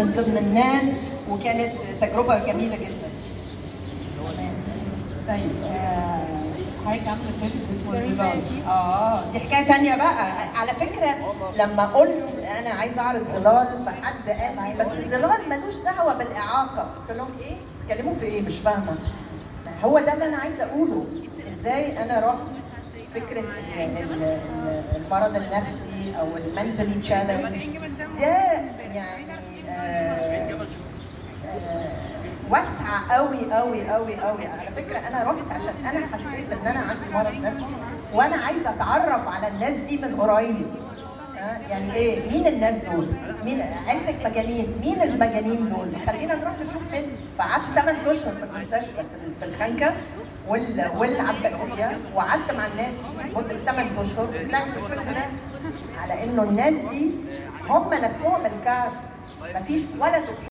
من ضمن الناس، وكانت تجربه جميله جدا. طيب حضرتك عامله فيلم اسمه ظلال. دي حكايه تانية بقى. على فكره لما قلت انا عايزه اعرض ظلال، فحد قال لي بس ظلال ملوش دعوه بالاعاقه. قلت لهم ايه؟ بتتكلموا في ايه؟ مش فاهمه. هو ده اللي انا عايزه اقوله. ازاي انا رحت فكره المرض النفسي او المنتلي تشالنج ده يعني واسعه قوي قوي قوي قوي. على فكره انا رحت عشان انا حسيت ان انا عندي مرض نفسي، وانا عايزه اتعرف على الناس دي من قريب. يعني ايه؟ مين الناس دول؟ مين عيلتك مجانين؟ مين المجانين دول؟ خلينا نروح نشوف فيلم. فقعدت 8 اشهر في المستشفى في الخنكه والعباسيه، وقعدت مع الناس دي مده 8 اشهر، وطلعت بالفيلم ده على انه الناس دي هم نفسهم الكاست، مفيش ولا دكتور